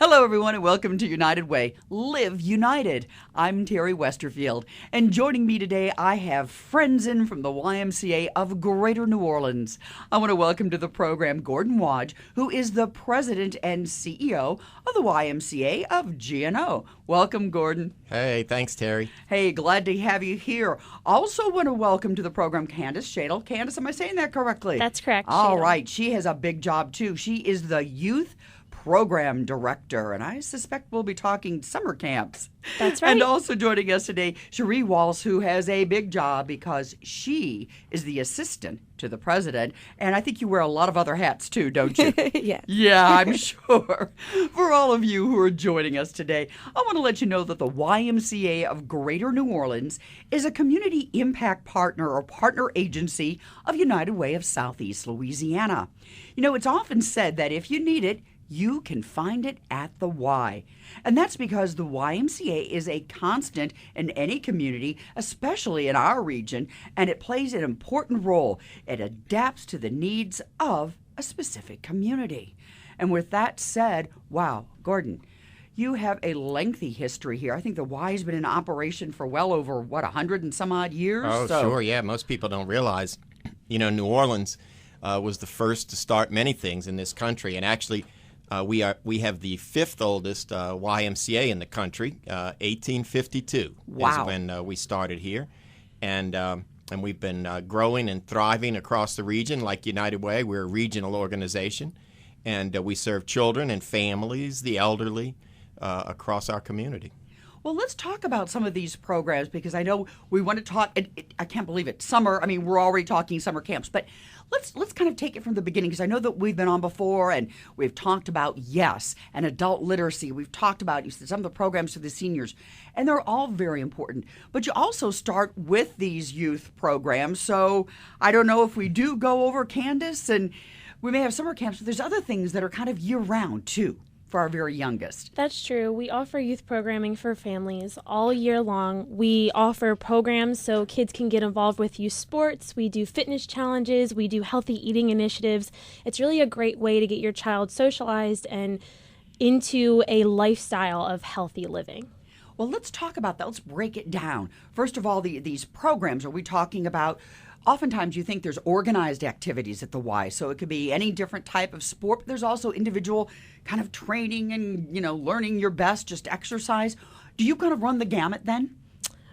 Hello, everyone, and welcome to United Way. Live United. I'm Terry Westerfield, and joining me today, I have friends in from the YMCA of Greater New Orleans. I want to welcome to the program Gordon Wadge, who is the president and CEO of the YMCA of GNO. Welcome, Gordon. Hey, thanks, Terry. Hey, glad to have you here. Also want to welcome to the program Candace Shadle. Candace, am I saying that correctly? That's correct. All Shadle. right. She has a big job, too. She is the youth program director, and I suspect we'll be talking summer camps. That's right. And also joining us today, Cherie Walsh, who has a big job because she is the assistant to the president, and I think you wear a lot of other hats too, don't you? Yes. Yeah, I'm sure. For all of you who are joining us today, I want to let you know that the YMCA of Greater New Orleans is a community impact partner or partner agency of United Way of Southeast Louisiana. You know, it's often said that if you need it, you can find it at the Y. And that's because the YMCA is a constant in any community, especially in our region, and it plays an important role. It adapts to the needs of a specific community. And with that said, wow, Gordon, you have a lengthy history here. I think the Y has been in operation for well over, 100 and some odd years? Oh, sure, yeah. Most people don't realize, New Orleans was the first to start many things in this country, and actually, we have the fifth oldest YMCA in the country. 1852 Wow. is when we started here, and we've been growing and thriving across the region. Like United Way, we're a regional organization, and we serve children and families, the elderly, across our community. Well, let's talk about some of these programs because I know we want to talk. I can't believe it. Summer. I mean, we're already talking summer camps, but let's kind of take it from the beginning because I know that we've been on before and we've talked about and adult literacy. We've talked about some of the programs for the seniors, and they're all very important. But you also start with these youth programs. So I don't know if we do go over, Candace, and we may have summer camps, but there's other things that are kind of year round too, for our very youngest. That's true. We offer youth programming for families all year long. We offer programs so kids can get involved with youth sports. We do fitness challenges. We do healthy eating initiatives. It's really a great way to get your child socialized and into a lifestyle of healthy living. Well, let's talk about that. Let's break it down. First of all, these programs, are we talking about? Oftentimes you think there's organized activities at the Y, so it could be any different type of sport, but there's also individual kind of training and, learning your best, just exercise. Do you kind of run the gamut then?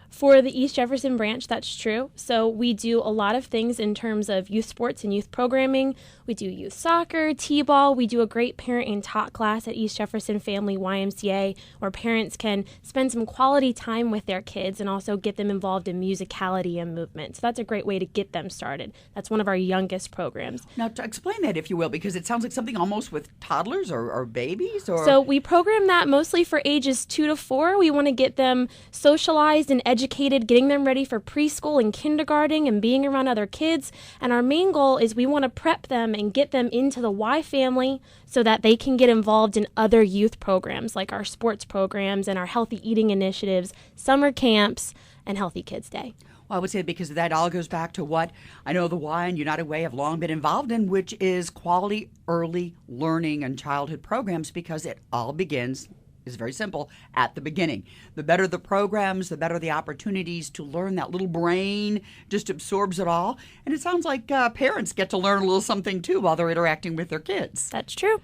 For the East Jefferson branch, that's true. So we do a lot of things in terms of youth sports and youth programming. We do youth soccer, t-ball. We do a great parent and talk class at East Jefferson Family YMCA where parents can spend some quality time with their kids and also get them involved in musicality and movement. So that's a great way to get them started. That's one of our youngest programs. Now, to explain that, if you will, because it sounds like something almost with toddlers or babies. Or So we program that mostly for ages 2 to 4. We want to get them socialized and educated, getting them ready for preschool and kindergarten and being around other kids. And our main goal is we want to prep them and get them into the Y family so that they can get involved in other youth programs like our sports programs and our healthy eating initiatives, summer camps, and Healthy Kids Day. Well, I would say because that all goes back to what I know the Y and United Way have long been involved in, which is quality early learning and childhood programs, because it all begins, is very simple, at the beginning. The better the programs, the better the opportunities to learn. That little brain just absorbs it all. And it sounds like parents get to learn a little something too while they're interacting with their kids. That's true.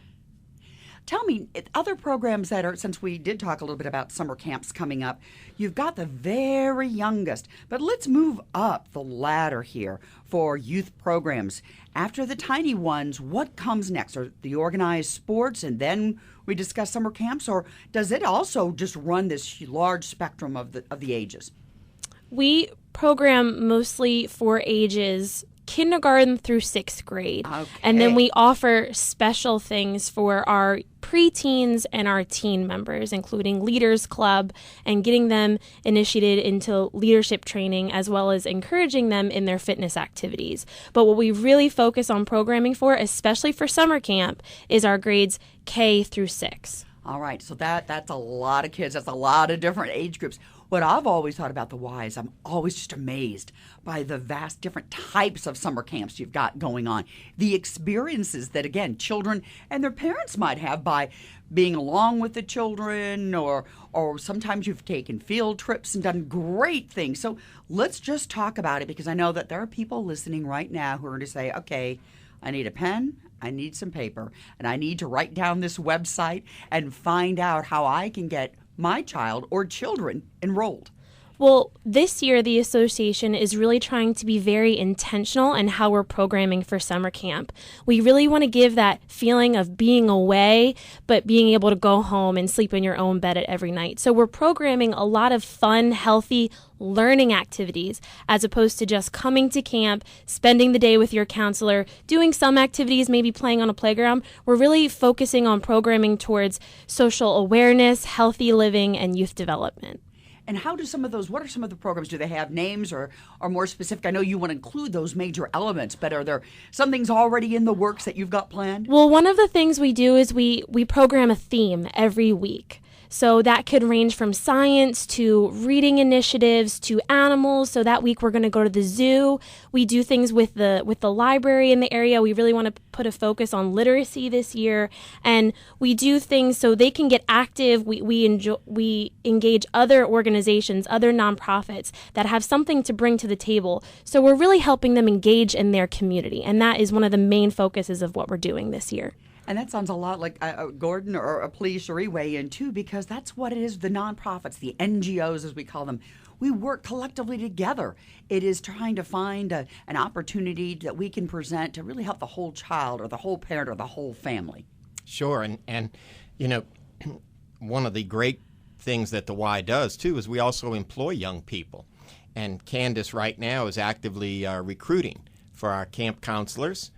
Tell me, other programs that are, since we did talk a little bit about summer camps coming up, you've got the very youngest, but let's move up the ladder here for youth programs. After the tiny ones, what comes next? Are the organized sports and then we discuss summer camps, or does it also just run this large spectrum of the ages? We program mostly for ages kindergarten through 6th grade. Okay. And then we offer special things for our preteens and our teen members, including Leaders Club and getting them initiated into leadership training, as well as encouraging them in their fitness activities. But what we really focus on programming for, especially for summer camp, is our grades K through 6. All right, so that's a lot of kids. That's a lot of different age groups. what I've always thought about the Y is I'm always just amazed by the vast different types of summer camps you've got going on. The experiences that, again, children and their parents might have by being along with the children, or sometimes you've taken field trips and done great things. So let's just talk about it, because I know that there are people listening right now who are going to say, okay, I need a pen, I need some paper, and I need to write down this website and find out how I can get my child or children enrolled. Well, this year the association is really trying to be very intentional in how we're programming for summer camp. We really want to give that feeling of being away, but being able to go home and sleep in your own bed at every night. So we're programming a lot of fun, healthy learning activities, as opposed to just coming to camp, spending the day with your counselor, doing some activities, maybe playing on a playground. We're really focusing on programming towards social awareness, healthy living, and youth development. And how do some of those, what are some of the programs? Do they have names or are more specific? I know you want to include those major elements, but are there some things already in the works that you've got planned? Well, one of the things we do is we program a theme every week. So that could range from science to reading initiatives to animals. So that week we're going to go to the zoo. We do things with the library in the area. We really want to put a focus on literacy this year, and we do things so they can get active. We engage other organizations, other nonprofits that have something to bring to the table. So we're really helping them engage in their community, and that is one of the main focuses of what we're doing this year. And that sounds a lot like Gordon, or please, Cherie, weigh in too, because that's what it is, the nonprofits, the NGOs as we call them. We work collectively together. It is trying to find an opportunity that we can present to really help the whole child or the whole parent or the whole family. Sure, and you know, one of the great things that the Y does too is we also employ young people. And Candace right now is actively recruiting for our camp counselors.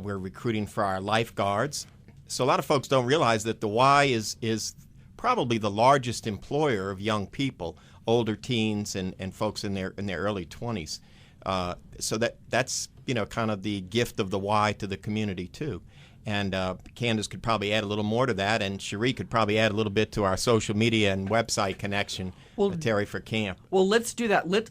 We're recruiting for our lifeguards. So a lot of folks don't realize that the Y is probably the largest employer of young people, older teens and folks in their early 20s. So that's kind of the gift of the Y to the community too. And Candace could probably add a little more to that, and Cherie could probably add a little bit to our social media and website connection, Terry for Camp. Well, let's do that. Let's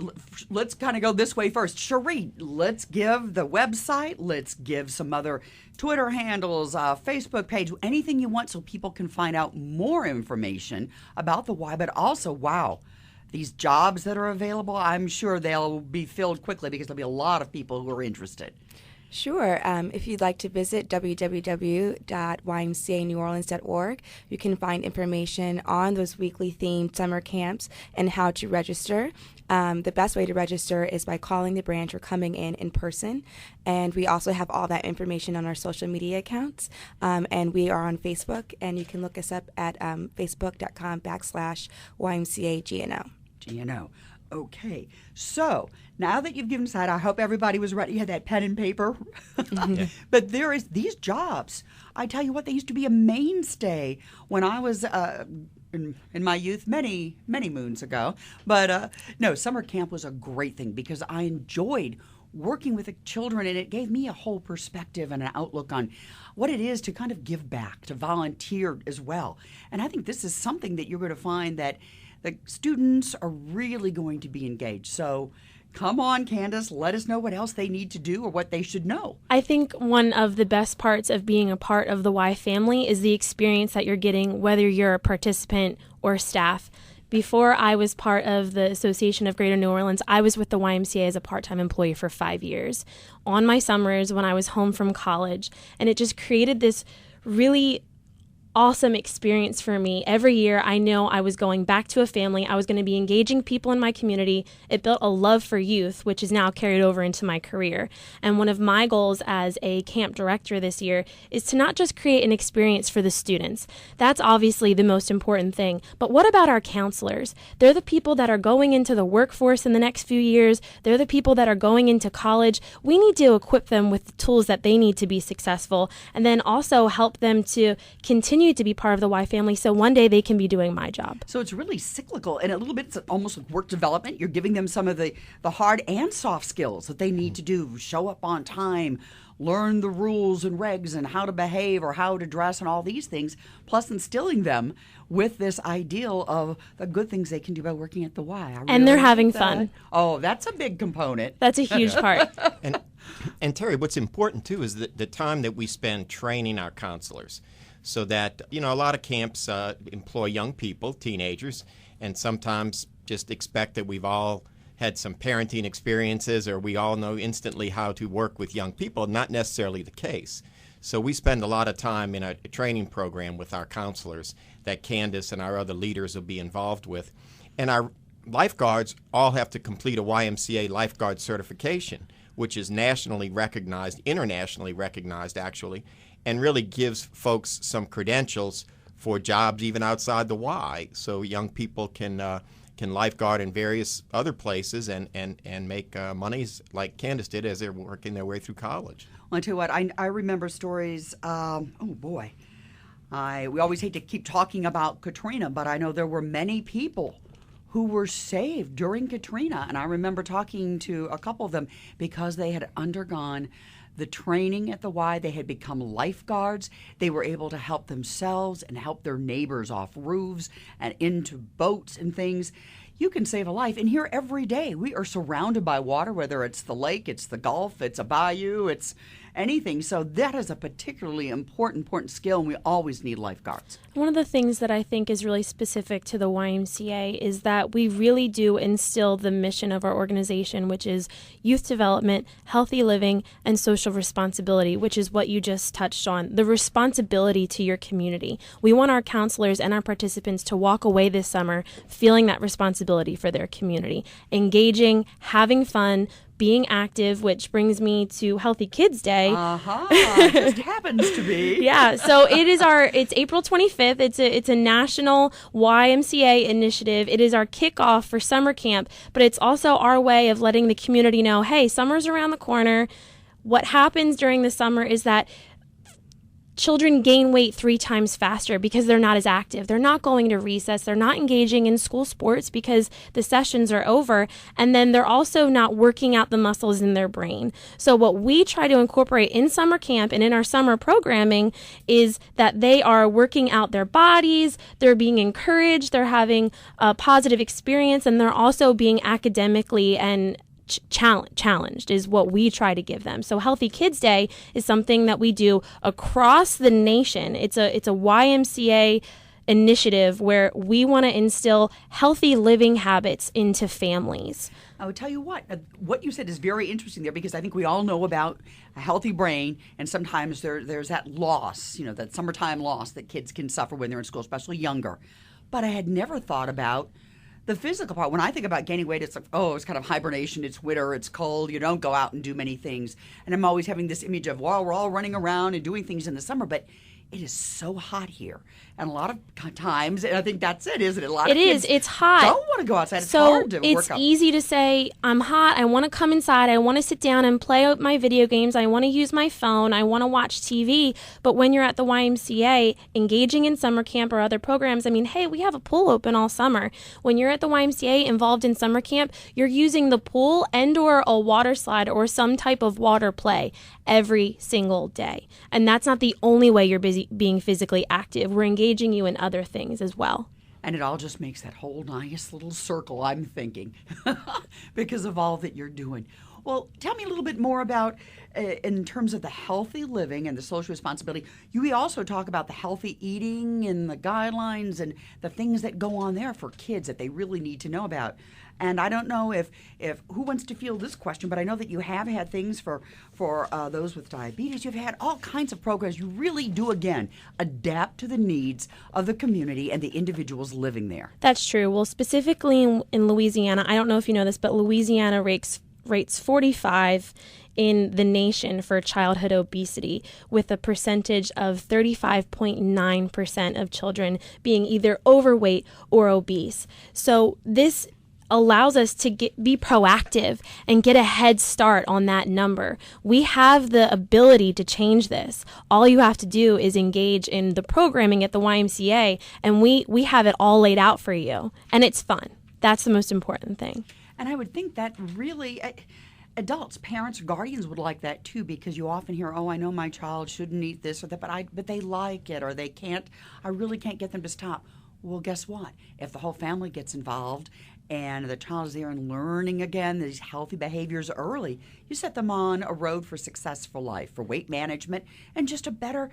kind of go this way first. Cherie, let's give the website, let's give some other Twitter handles, Facebook page, anything you want so people can find out more information about the Y, but also, wow, these jobs that are available, I'm sure they'll be filled quickly because there'll be a lot of people who are interested. Sure. If you'd like to visit www.ymcaneworleans.org, you can find information on those weekly themed summer camps and how to register. The best way to register is by calling the branch or coming in person. And we also have all that information on our social media accounts. And we are on Facebook, and you can look us up at facebook.com/YMCA GNO. Okay, so now that you've given us that, I hope everybody was ready. You had that pen and paper. Yeah. But there is these jobs. I tell you what, they used to be a mainstay when I was in my youth, many moons ago. But no, summer camp was a great thing because I enjoyed working with the children, and it gave me a whole perspective and an outlook on what it is to kind of give back, to volunteer as well. And I think this is something that you're going to find that the students are really going to be engaged. So come on, Candace, let us know what else they need to do or what they should know. I think one of the best parts of being a part of the Y family is the experience that you're getting, whether you're a participant or staff. Before I was part of the Association of Greater New Orleans, I was with the YMCA as a part-time employee for 5 years on my summers when I was home from college. And it just created this really awesome experience for me. Every year, I know I was going back to a family. I was going to be engaging people in my community. It built a love for youth, which is now carried over into my career. And one of my goals as a camp director this year is to not just create an experience for the students. That's obviously the most important thing. But what about our counselors? They're the people that are going into the workforce in the next few years. They're the people that are going into college. We need to equip them with the tools that they need to be successful, and then also help them to continue continue to be part of the Y family so one day they can be doing my job. So it's really cyclical, and a little bit it's almost like work development. You're giving them some of the hard and soft skills that they need to do, show up on time, learn the rules and regs and how to behave or how to dress and all these things, plus instilling them with this ideal of the good things they can do by working at the Y. And they're having fun. Oh, that's a big component. That's a huge part. And Terry, what's important too is the time that we spend training our counselors, so that a lot of camps employ young people, teenagers, and sometimes just expect that we've all had some parenting experiences or we all know instantly how to work with young people. Not necessarily the case. So we spend a lot of time in a training program with our counselors that Candace and our other leaders will be involved with. And our lifeguards all have to complete a YMCA lifeguard certification, which is nationally recognized, internationally recognized actually, and really gives folks some credentials for jobs even outside the Y, so young people can lifeguard in various other places and make monies like Candace did as they're working their way through college. Well, I tell you what, I remember stories, we always hate to keep talking about Katrina, but I know there were many people who were saved during Katrina. And I remember talking to a couple of them because they had undergone the training at the Y. They had become lifeguards. They were able to help themselves and help their neighbors off roofs and into boats and things. You can save a life. And here every day we are surrounded by water, whether it's the lake, it's the Gulf, it's a bayou, it's anything. So that is a particularly important skill, and we always need lifeguards. One of the things that I think is really specific to the YMCA is that we really do instill the mission of our organization, which is youth development, healthy living, and social responsibility, which is what you just touched on, the responsibility to your community. We want our counselors and our participants to walk away this summer feeling that responsibility for their community, engaging, having fun, being active, which brings me to Healthy Kids Day. Just happens to be. Yeah, so it's April 25th. It's a national YMCA initiative. It is our kickoff for summer camp, but it's also our way of letting the community know, hey, summer's around the corner. What happens during the summer is that children gain weight 3 times faster because they're not as active. They're not going to recess. They're not engaging in school sports because the sessions are over. And then they're also not working out the muscles in their brain. So what we try to incorporate in summer camp and in our summer programming is that they are working out their bodies, they're being encouraged, they're having a positive experience, and they're also being academically and challenged is what we try to give them. So Healthy Kids Day is something that we do across the nation. It's a YMCA initiative where we want to instill healthy living habits into families. I would tell you what you said is very interesting there, because I think we all know about a healthy brain, and sometimes there's that loss, that summertime loss that kids can suffer when they're in school, especially younger. But I had never thought about the physical part. When I think about gaining weight, it's like, it's kind of hibernation, it's winter, it's cold, you don't go out and do many things. And I'm always having this image of, we're all running around and doing things in the summer, but it is so hot here. And a lot of times, and I think that's it, isn't it? A lot of kids it's hot. Don't want to go outside. It's hard to work out. So it's easy to say, I'm hot, I want to come inside, I want to sit down and play my video games, I want to use my phone, I want to watch TV. But when you're at the YMCA, engaging in summer camp or other programs, hey, we have a pool open all summer. When you're at the YMCA involved in summer camp, you're using the pool and or a water slide or some type of water play every single day. And that's not the only way you're being physically active. We're engaging you in other things as well. And it all just makes that whole nice little circle, I'm thinking, because of all that you're doing. Well, tell me a little bit more about, in terms of the healthy living and the social responsibility, we also talk about the healthy eating and the guidelines and the things that go on there for kids that they really need to know about. And I don't know if who wants to field this question, but I know that you have had things for those with diabetes. You've had all kinds of programs. You really do, again, adapt to the needs of the community and the individuals living there. That's true. Well, specifically in Louisiana, I don't know if you know this, but Louisiana rates 45 in the nation for childhood obesity, with a percentage of 35.9% of children being either overweight or obese. So this allows us to be proactive and get a head start on that number. We have the ability to change this. All you have to do is engage in the programming at the YMCA, and we have it all laid out for you. And it's fun. That's the most important thing. And I would think that really adults, parents, guardians would like that too, because you often hear, "Oh, I know my child shouldn't eat this or that, but they like it, or they can't. I really can't get them to stop." Well, guess what? If the whole family gets involved and the child is there and learning again these healthy behaviors early, you set them on a road for successful life, for weight management, and just a better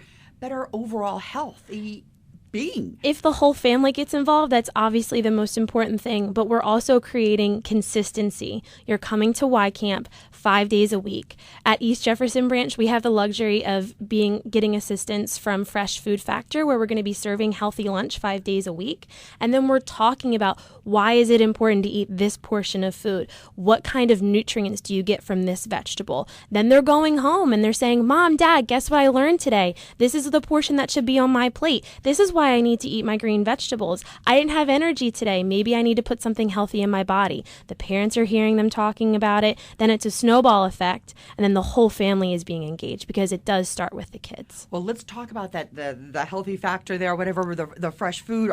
overall healthy being. If the whole family gets involved, that's obviously the most important thing, but we're also creating consistency. You're coming to Y Camp 5 days a week. At East Jefferson Branch, we have the luxury of getting assistance from Fresh Food Factor, where we're going to be serving healthy lunch 5 days a week. And then we're talking about, why is it important to eat this portion of food? What kind of nutrients do you get from this vegetable? Then they're going home and they're saying, "Mom, Dad, guess what I learned today? This is the portion that should be on my plate. This is why I need to eat my green vegetables. I didn't have energy today. Maybe I need to put something healthy in my body." The parents are hearing them talking about it. Then it's a snowball effect, and then the whole family is being engaged, because it does start with the kids. Well, let's talk about that, the healthy factor there, whatever the fresh food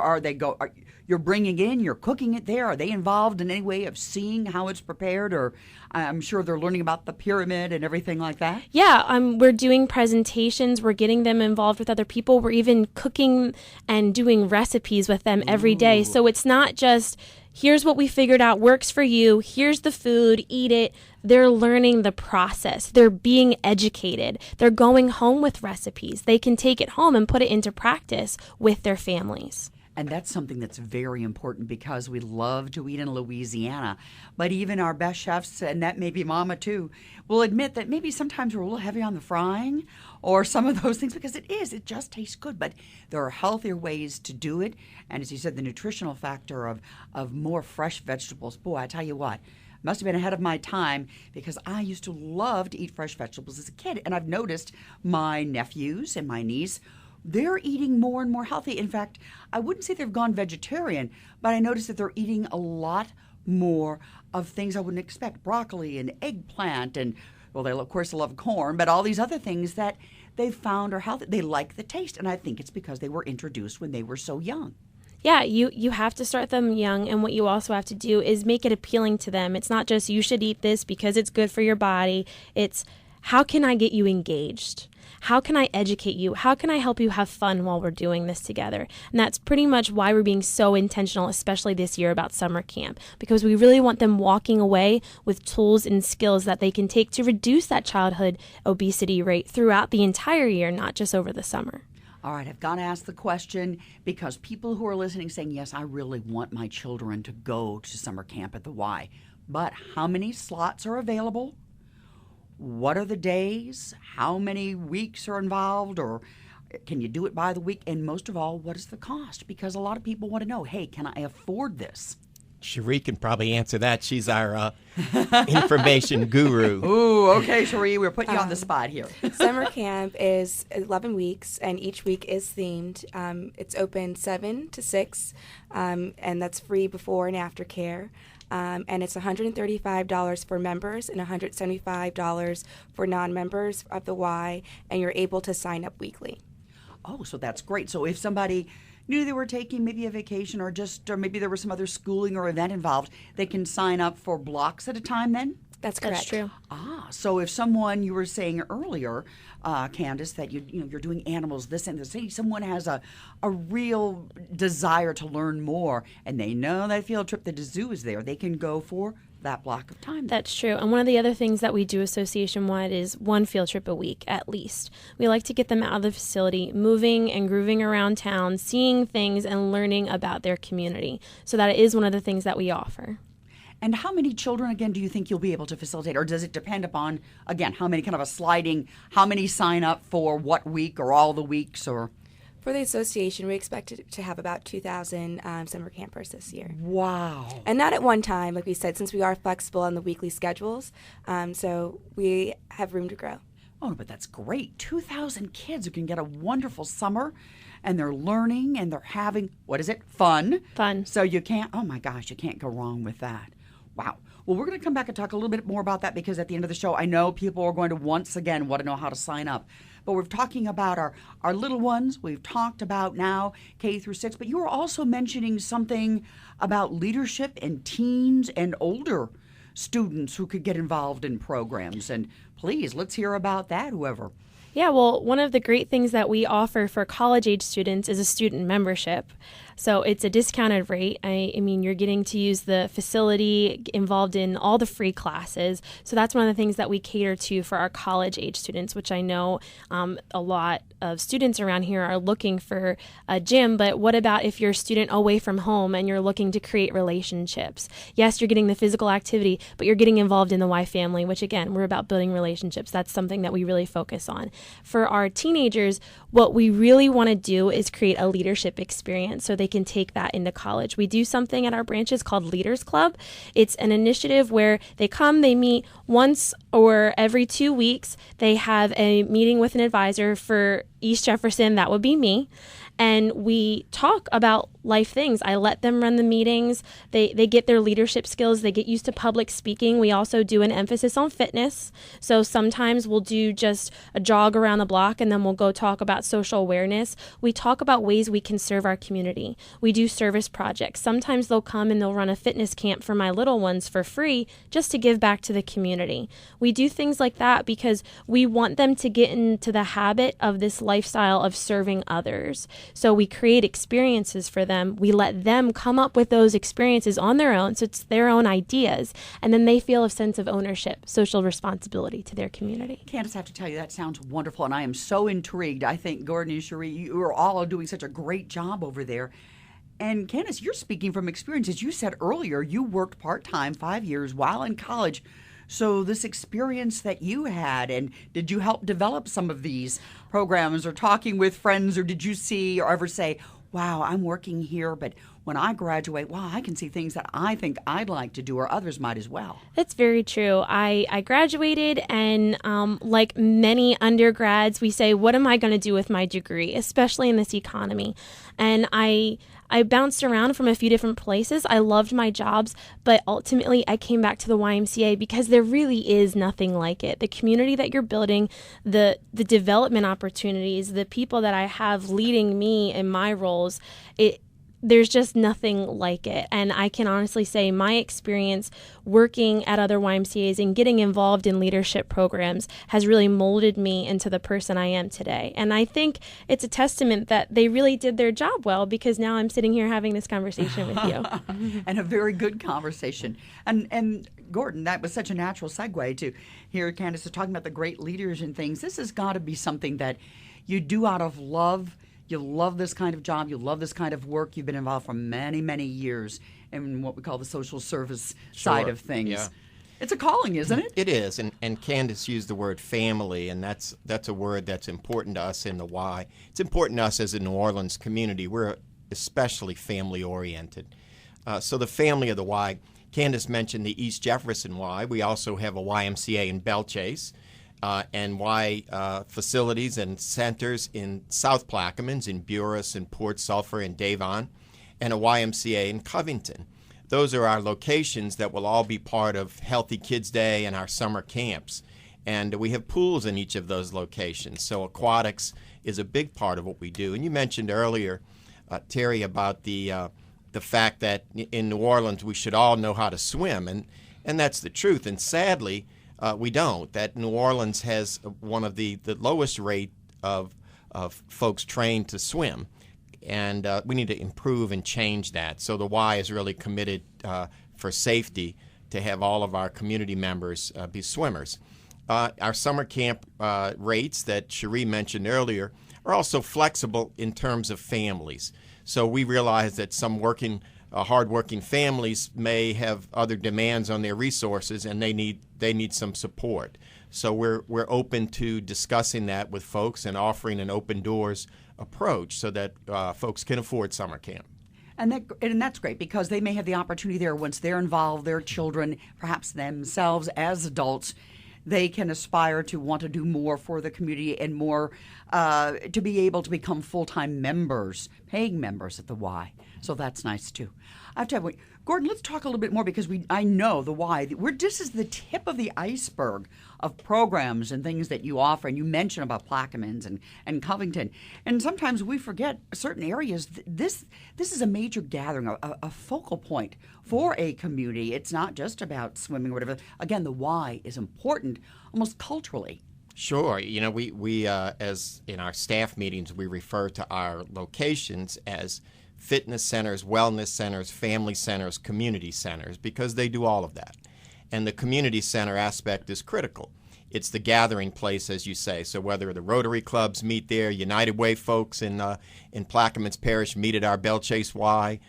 you're bringing in, you're cooking it there. Are they involved in any way of seeing how it's prepared? Or I'm sure they're learning about the pyramid and everything like that. Yeah, we're doing presentations. We're getting them involved with other people. We're even cooking and doing recipes with them every day. So it's not just, here's what we figured out works for you, here's the food, eat it. They're learning the process. They're being educated. They're going home with recipes. They can take it home and put it into practice with their families. And that's something that's very important, because we love to eat in Louisiana. But even our best chefs, and that may be Mama too, will admit that maybe sometimes we're a little heavy on the frying or some of those things, because it just tastes good. But there are healthier ways to do it. And as you said, the nutritional factor of more fresh vegetables. Boy, I tell you what, must have been ahead of my time, because I used to love to eat fresh vegetables as a kid. And I've noticed my nephews and my niece, they're eating more and more healthy. In fact, I wouldn't say they've gone vegetarian, but I noticed that they're eating a lot more of things I wouldn't expect. Broccoli and eggplant, and, well, they, of course, love corn, but all these other things that they've found are healthy. They like the taste, and I think it's because they were introduced when they were so young. Yeah, you have to start them young, and what you also have to do is make it appealing to them. It's not just, you should eat this because it's good for your body. It's, how can I get you engaged? How can I educate you? How can I help you have fun while we're doing this together? And that's pretty much why we're being so intentional, especially this year, about summer camp, because we really want them walking away with tools and skills that they can take to reduce that childhood obesity rate throughout the entire year, not just over the summer. All right, I've got to ask the question, because people who are listening saying, yes, I really want my children to go to summer camp at the Y. But how many slots are available? What are the days? How many weeks are involved? Or can you do it by the week? And most of all, what is the cost? Because a lot of people want to know, hey, can I afford this? Cherie can probably answer that. She's our information guru. Ooh, okay, Cherie, we're putting you on the spot here. Summer camp is 11 weeks, and each week is themed. It's open 7 to 6, and that's free before and after care. And it's $135 for members and $175 for non-members of the Y, and you're able to sign up weekly. Oh, so that's great. So if somebody knew they were taking maybe a vacation, or maybe there was some other schooling or event involved, they can sign up for blocks at a time then? That's correct. That's true. So if someone, you were saying earlier, Candace, that you're doing animals, this and this, say someone has a real desire to learn more, and they know that field trip that the zoo is there, they can go for that block of time. That's true. And one of the other things that we do association-wide is one field trip a week at least. We like to get them out of the facility, moving and grooving around town, seeing things and learning about their community. So that is one of the things that we offer. And how many children, again, do you think you'll be able to facilitate? Or does it depend upon, again, how many, kind of a sliding, how many sign up for what week or all the weeks? Or For the association, we expect to have about 2,000 summer campers this year. Wow. And not at one time, like we said, since we are flexible on the weekly schedules, so we have room to grow. Oh, but that's great. 2,000 kids who can get a wonderful summer. and they're learning and they're having, what is it? Fun. Fun. So you can't, oh my gosh, you can't go wrong with that. Wow. Well, we're going to come back and talk a little bit more about that because at the end of the show, I know people are going to once again want to know how to sign up. But we're talking about our little ones. We've talked about now K through 6, but you were also mentioning something about leadership and teens and older students who could get involved in programs. And please, let's hear about that, whoever. Yeah, well, one of the great things that we offer for college-age students is a student membership. So it's a discounted rate. I mean, you're getting to use the facility, involved in all the free classes. So that's one of the things that we cater to for our college-age students, which I know a lot of students around here are looking for a gym. But what about if you're a student away from home and you're looking to create relationships? Yes, you're getting the physical activity, but you're getting involved in the Y family, which again, we're about building relationships. That's something that we really focus on. For our teenagers, what we really want to do is create a leadership experience so they can take that into college. We do something at our branches called Leaders Club. It's an initiative where they come, they meet once or every 2 weeks. They have a meeting with an advisor for East Jefferson. That would be me. And we talk about life things. I let them run the meetings. They get their leadership skills. They get used to public speaking. We also do an emphasis on fitness. So sometimes we'll do just a jog around the block and then we'll go talk about social awareness. We talk about ways we can serve our community. We do service projects. Sometimes they'll come and they'll run a fitness camp for my little ones for free just to give back to the community. We do things like that because we want them to get into the habit of this lifestyle of serving others. So we create experiences for them. We let them come up with those experiences on their own, so it's their own ideas, and then they feel a sense of ownership, social responsibility to their community. Candace, I have to tell you, that sounds wonderful, and I am so intrigued. I think Gordon and Cherie, you are all doing such a great job over there. And Candace, you're speaking from experience. As you said earlier, you worked part-time 5 years while in college. So this experience that you had, and did you help develop some of these programs or talking with friends, or did you see or ever say, wow, I'm working here, but when I graduate, wow, I can see things that I think I'd like to do or others might as well. That's very true. I graduated, and like many undergrads, we say, what am I going to do with my degree, especially in this economy? And I bounced around from a few different places. I loved my jobs, but ultimately I came back to the YMCA because there really is nothing like it. The community that you're building, the development opportunities, the people that I have leading me in my roles, there's just nothing like it. And I can honestly say my experience working at other YMCAs and getting involved in leadership programs has really molded me into the person I am today. And I think it's a testament that they really did their job well, because now I'm sitting here having this conversation with you. And a very good conversation. And Gordon, that was such a natural segue to hear Candace is talking about the great leaders and things. This has got to be something that you do out of love. You love this kind of job. You love this kind of work. You've been involved for many, many years in what we call the social service side of things. Yeah. It's a calling, isn't it? It is, and Candace used the word family, and that's a word that's important to us in the Y. It's important to us as a New Orleans community. We're especially family-oriented. So the family of the Y, Candace mentioned the East Jefferson Y. We also have a YMCA in Belchase. And Y facilities and centers in South Plaquemines, in Buras, in Port Sulphur, and Davon, and a YMCA in Covington. Those are our locations that will all be part of Healthy Kids Day and our summer camps. And we have pools in each of those locations. So aquatics is a big part of what we do. And you mentioned earlier, Terry, about the fact that in New Orleans we should all know how to swim, and that's the truth. And sadly, we don't. That New Orleans has one of the lowest rate of folks trained to swim, and we need to improve and change that. So the Y is really committed for safety to have all of our community members be swimmers. Our summer camp rates that Cherie mentioned earlier are also flexible in terms of families. So we realize that some hardworking families may have other demands on their resources, and they need some support. So we're open to discussing that with folks and offering an open doors approach so that folks can afford summer camp. And that's great, because they may have the opportunity there once they're involved, their children, perhaps themselves as adults. they can aspire to want to do more for the community and more to be able to become full-time members, paying members at the Y. So that's nice too. I have to have, Gordon, let's talk a little bit more because I know the Y. This is the tip of the iceberg of programs and things that you offer. And you mentioned about Plaquemines and Covington. And sometimes we forget certain areas. This is a major gathering, a focal point for a community. It's not just about swimming or whatever. Again, the Y is important almost culturally. Sure. We as in our staff meetings, we refer to our locations as fitness centers, wellness centers, family centers, community centers, because they do all of that. And the community center aspect is critical. It's the gathering place, as you say. So whether the Rotary clubs meet there, United Way folks in Plaquemines Parish meet at our Belle Chase Y,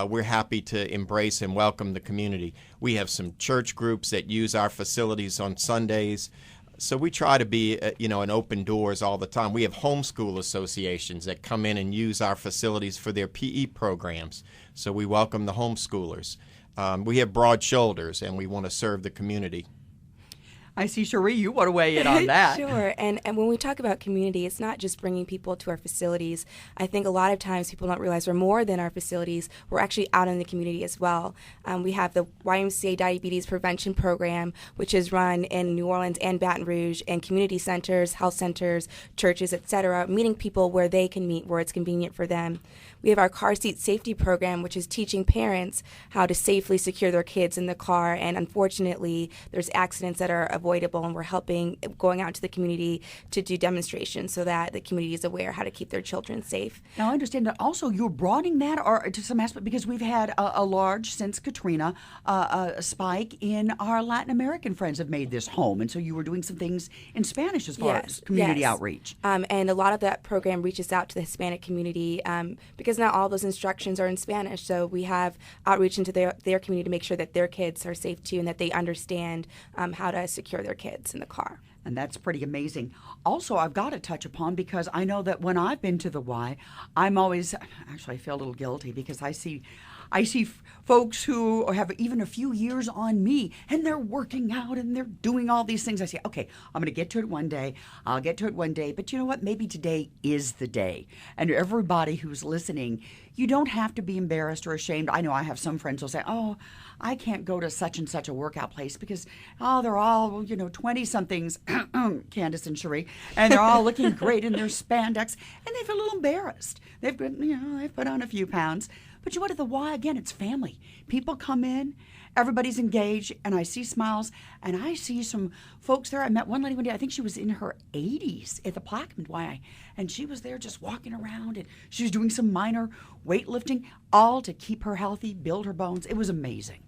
we're happy to embrace and welcome the community. We have some church groups that use our facilities on Sundays. So we try to be, an open doors all the time. We have homeschool associations that come in and use our facilities for their PE programs. So we welcome the homeschoolers. We have broad shoulders, and we want to serve the community. I see, Cherie, you want to weigh in on that. Sure. And when we talk about community, it's not just bringing people to our facilities. I think a lot of times people don't realize we're more than our facilities. We're actually out in the community as well. We have the YMCA Diabetes Prevention Program, which is run in New Orleans and Baton Rouge, and community centers, health centers, churches, etc., meeting people where they can meet, where it's convenient for them. We have our car seat safety program, which is teaching parents how to safely secure their kids in the car. And unfortunately, there's accidents that are avoidable, and we're going out to the community to do demonstrations so that the community is aware how to keep their children safe. Now, I understand that also you're broadening that to some aspect because we've had a large, since Katrina, a spike in our Latin American friends have made this home. And so you were doing some things in Spanish as far as community outreach. And a lot of that program reaches out to the Hispanic community because not all those instructions are in Spanish. So we have outreach into their community to make sure that their kids are safe too and that they understand how to secure their kids in the car. And that's pretty amazing. Also, I've got to touch upon, because I know that when I've been to the Y, I'm always, actually I feel a little guilty because I see folks who have even a few years on me, and they're working out and they're doing all these things. I say, okay, I'm going to get to it one day. I'll get to it one day. But you know what? Maybe today is the day. And everybody who's listening, you don't have to be embarrassed or ashamed. I know I have some friends who'll say, oh, I can't go to such and such a workout place because, they're all, 20-somethings, Candace and Cherie, and they're all looking great in their spandex, and they feel a little embarrassed. They've put on a few pounds. But you know what, at the Y, again, it's family. People come in, everybody's engaged, and I see smiles, and I see some folks there. I met one lady one day, I think she was in her 80s at the Plaquemines Y, and she was there just walking around, and she was doing some minor weightlifting, all to keep her healthy, build her bones. It was amazing.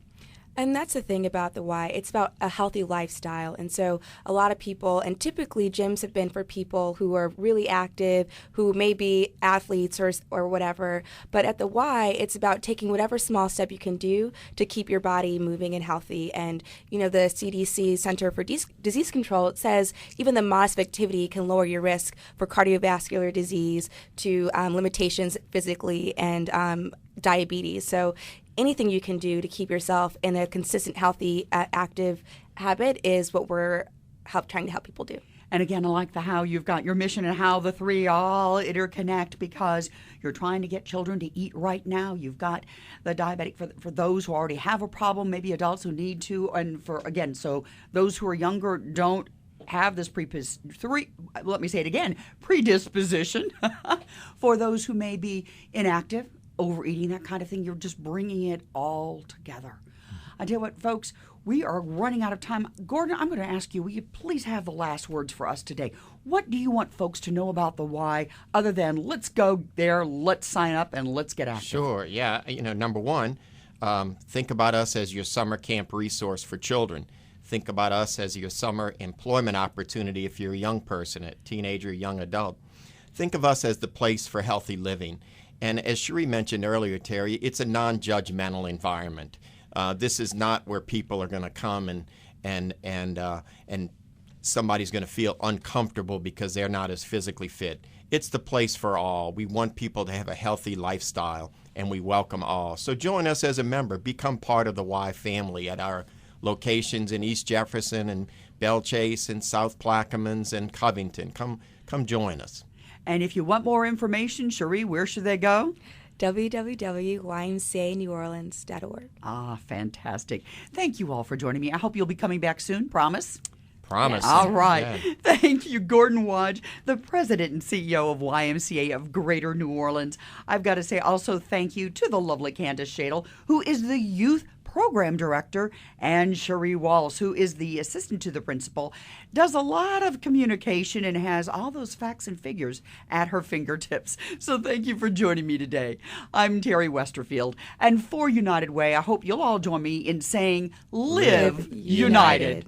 And that's the thing about the Y. It's about a healthy lifestyle. And so a lot of people, and typically gyms have been for people who are really active, who may be athletes or whatever. But at the Y, it's about taking whatever small step you can do to keep your body moving and healthy. And, the CDC Center for Disease Control, it says even the modest activity can lower your risk for cardiovascular disease to limitations physically and diabetes. So anything you can do to keep yourself in a consistent, healthy, active habit is what we're trying to help people do. And again, I like how you've got your mission and how the three all interconnect, because you're trying to get children to eat right now. You've got the diabetic for those who already have a problem, maybe adults who need to, and so those who are younger don't have this predisposition for those who may be inactive, overeating, that kind of thing. You're just bringing it all together. I tell you what, folks, we are running out of time. Gordon, I'm going to ask you, will you please have the last words for us today? What do you want folks to know about the Y other than let's go there, let's sign up, and let's get active? Sure, yeah. Number one, think about us as your summer camp resource for children. Think about us as your summer employment opportunity if you're a young person, a teenager, young adult. Think of us as the place for healthy living. And as Cherie mentioned earlier, Terry, it's a non-judgmental environment. This is not where people are going to come and somebody's going to feel uncomfortable because they're not as physically fit. It's the place for all. We want people to have a healthy lifestyle, and we welcome all. So join us as a member. Become part of the Y family at our locations in East Jefferson and Belle Chase and South Plaquemines and Covington. Come join us. And if you want more information, Cherie, where should they go? www.ymcaneworleans.org. Ah, fantastic. Thank you all for joining me. I hope you'll be coming back soon. Promise? Promise. All right. Yeah. Thank you, Gordon Wadge, the president and CEO of YMCA of Greater New Orleans. I've got to say also thank you to the lovely Candace Shadle, who is the youth program director, and Cherie Walls, who is the assistant to the principal, does a lot of communication and has all those facts and figures at her fingertips. So thank you for joining me today. I'm Terry Westerfield, and for United Way, I hope you'll all join me in saying, Live United.